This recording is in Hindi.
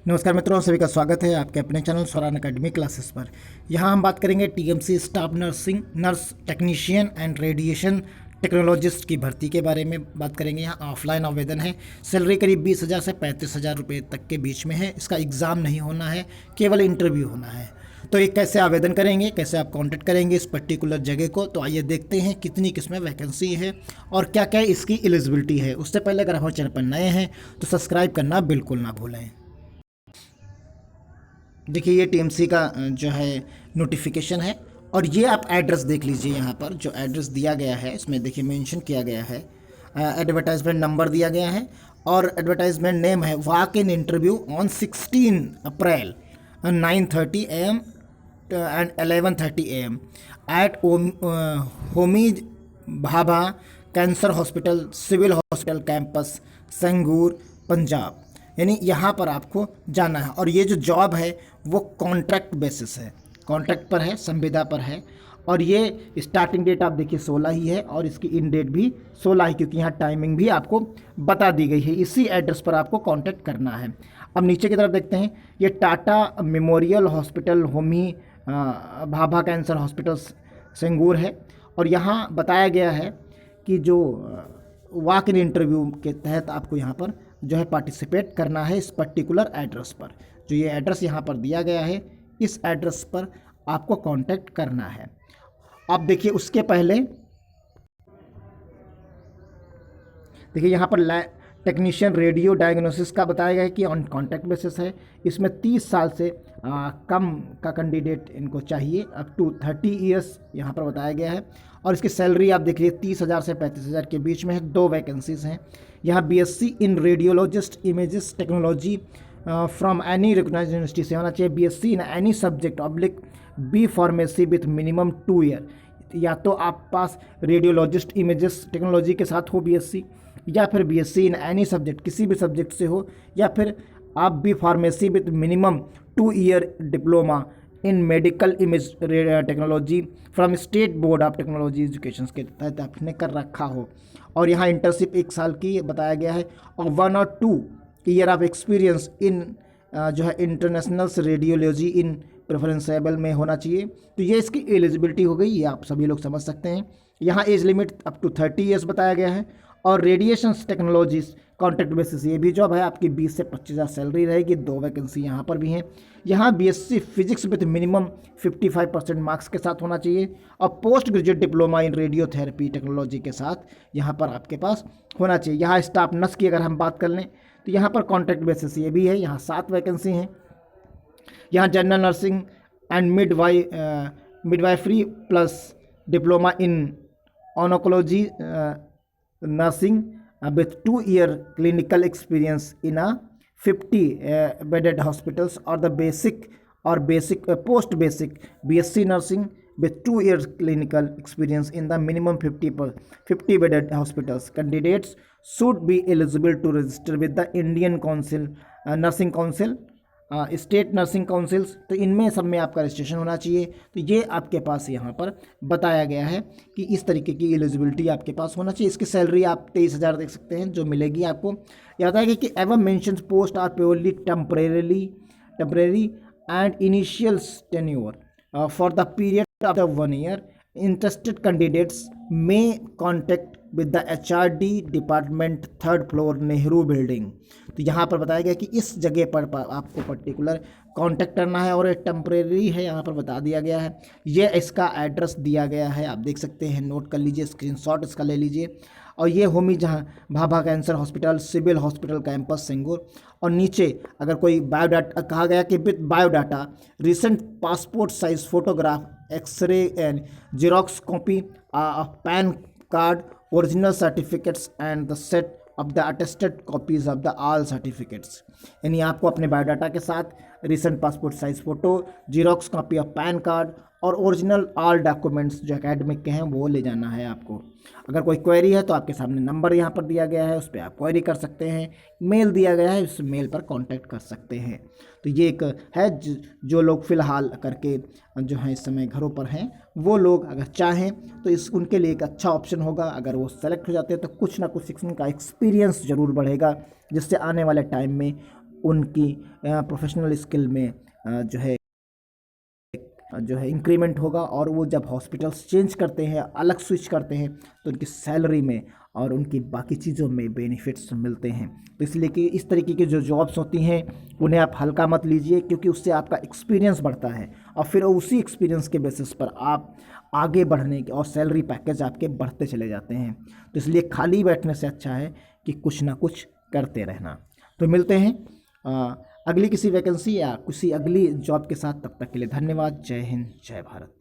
नमस्कार मित्रों, सभी का स्वागत है आपके अपने चैनल स्वरान अकेडमी क्लासेस पर। यहाँ हम बात करेंगे TMC staff nurse technician and radiation technologist की भर्ती के बारे में बात करेंगे। यहाँ ऑफलाइन आवेदन है। सैलरी करीब 20,000 से 35,000 रुपये तक के बीच में है। इसका एग्ज़ाम नहीं होना है, केवल इंटरव्यू होना है। तो ये कैसे आवेदन करेंगे, कैसे आप कांटेक्ट करेंगे इस पर्टिकुलर जगह को, तो आइए देखते हैं कितनी किसमें वैकेंसी है और क्या क्या इसकी एलिजिबिलिटी है। उससे पहले अगर हमारे चैनल पर नए हैं तो सब्सक्राइब करना बिल्कुल ना भूलें। देखिए ये टीएमसी का जो है नोटिफिकेशन है और ये आप एड्रेस देख लीजिए। यहाँ पर जो एड्रेस दिया गया है इसमें देखिए मेंशन किया गया है, एडवर्टाइजमेंट नंबर दिया गया है और एडवर्टाइजमेंट नेम है walk in interview on 16 April 9:30 AM and 11:30 AM at Homi Bhabha cancer hospital, civil hospital campus, Sangrur, Punjab. यानी यहाँ पर आपको जाना है और ये जो जॉब है वो कॉन्ट्रैक्ट बेसिस है, कॉन्ट्रैक्ट पर है, संविदा पर है। और ये स्टार्टिंग डेट आप देखिए 16 ही है और इसकी इन डेट भी 16 ही, क्योंकि यहाँ टाइमिंग भी आपको बता दी गई है। इसी एड्रेस पर आपको कांटेक्ट करना है। अब नीचे की तरफ देखते हैं, ये Tata memorial hospital, Homi Bhabha cancer hospital Sangrur है। और यहाँ बताया गया है कि जो वॉक इन इंटरव्यू के तहत आपको यहाँ पर जो है पार्टिसिपेट करना है इस पर्टिकुलर एड्रेस पर। जो ये एड्रेस यहाँ पर दिया गया है इस एड्रेस पर आपको कांटेक्ट करना है। अब देखिए उसके पहले देखिए यहाँ पर टेक्नीशियन रेडियो डायग्नोसिस का बताया गया है कि ऑन कॉन्ट्रैक्ट बेसिस है। इसमें 30 साल से कम का कैंडिडेट इनको चाहिए, अप टू 30 ईयर्स यहाँ पर बताया गया है। और इसकी सैलरी आप देखिए 30,000 से 35,000 के बीच में है। 2 वैकेंसीज हैं। यहाँ BSc in radiologist images technology from any recognised university से होना चाहिए। BSc in any subject oblique B pharmacy with minimum 2 year. या तो आप पास रेडियोलॉजिस्ट इमेजेस टेक्नोलॉजी के साथ हो बीएससी, या फिर बीएससी इन एनी सब्जेक्ट किसी भी सब्जेक्ट से हो, या फिर आप B pharmacy with minimum 2 year diploma in medical image technology from state board of technology education के तहत आपने कर रखा हो। और यहाँ इंटर्नशिप 1 साल की बताया गया है और 1 और 2 ईयर ऑफ एक्सपीरियंस इन जो है इंटरनेशनल रेडियोलॉजी इन प्रेफरेंसेबल में होना चाहिए। तो ये इसकी एलिजिबिलिटी हो गई, ये आप सभी लोग समझ सकते हैं। यहाँ age limit up to 30 years बताया गया है। और रेडिएशन टेक्नोलॉजीज कॉन्ट्रैक्ट बेसिस ये भी जॉब है, आपकी 20 से 25,000 सैलरी रहेगी। 2 वैकेंसी यहाँ पर भी हैं। यहाँ BSc physics with minimum 55% marks के साथ होना चाहिए और post graduate diploma in radiotherapy technology के साथ यहाँ पर आपके पास होना चाहिए। यहाँ स्टाफ नर्स की अगर हम बात कर लें तो यहाँ पर कॉन्ट्रैक्ट बेसिस ये भी है। यहाँ 7 वैकेंसी हैं। यहाँ general nursing and midwifery plus diploma in oncology nursing with 2 year clinical experience in a 50 bedded hospitals or the basic post basic BSc nursing with 2 years clinical experience in the minimum 50 bedded hospitals. Candidates should be eligible to register with the Indian Council Nursing Council, state nursing councils. तो इनमें सब में आपका रजिस्ट्रेशन होना चाहिए। तो ये आपके पास यहाँ पर बताया गया है कि इस तरीके की एलिजिबिलिटी आपके पास होना चाहिए। इसकी सैलरी आप 23,000 देख सकते हैं जो मिलेगी आपको। याद है कि एवं mentions post are purely temporary and initial tenure for the period of the 1 year. Interested candidates may contact with the HRD department, 3rd floor, Nehru building. तो यहाँ पर बताया गया कि इस जगह पर आपको पर्टिकुलर कांटेक्ट करना है और ये टेम्परेरी है, यहाँ पर बता दिया गया है। ये इसका एड्रेस दिया गया है, आप देख सकते हैं, नोट कर लीजिए, स्क्रीनशॉट इसका ले लीजिए। और ये होमी जहाँ Bhabha cancer hospital, civil hospital campus Sangrur. और नीचे अगर कोई बायोडाटा कहा गया कि with biodata, recent passport size photograph, x-ray and xerox copy of PAN card, original certificates and the set of the attested copies of the all certificates. यानी आपको अपने बायोडाटा के साथ recent passport size photo, xerox copy of PAN card और ओरिजिनल ऑल डॉक्यूमेंट्स जो एकेडमिक के हैं वो ले जाना है आपको। अगर कोई क्वेरी है तो आपके सामने नंबर यहाँ पर दिया गया है, उस पर आप क्वेरी कर सकते हैं। मेल दिया गया है, उस मेल पर कांटेक्ट कर सकते हैं। तो ये एक है जो लोग फ़िलहाल करके जो है इस समय घरों पर हैं, वो लोग अगर चाहें तो इस उनके लिए एक अच्छा ऑप्शन होगा। अगर वो सेलेक्ट हो जाते हैं तो कुछ ना कुछ उनका एक्सपीरियंस ज़रूर बढ़ेगा, जिससे आने वाले टाइम में उनकी प्रोफेशनल स्किल में जो है इंक्रीमेंट होगा, और वो जब हॉस्पिटल्स चेंज करते हैं, अलग स्विच करते हैं, तो उनकी सैलरी में और उनकी बाकी चीज़ों में बेनिफिट्स मिलते हैं। तो इसलिए कि इस तरीके की जो जॉब्स होती हैं उन्हें आप हल्का मत लीजिए, क्योंकि उससे आपका एक्सपीरियंस बढ़ता है और फिर उसी एक्सपीरियंस के बेसिस पर आप आगे बढ़ने के और सैलरी पैकेज आपके बढ़ते चले जाते हैं। तो इसलिए खाली बैठने से अच्छा है कि कुछ ना कुछ करते रहना। तो मिलते हैं अगली किसी वैकेंसी या किसी अगली जॉब के साथ। तब तक के लिए धन्यवाद। जय हिंद, जय भारत।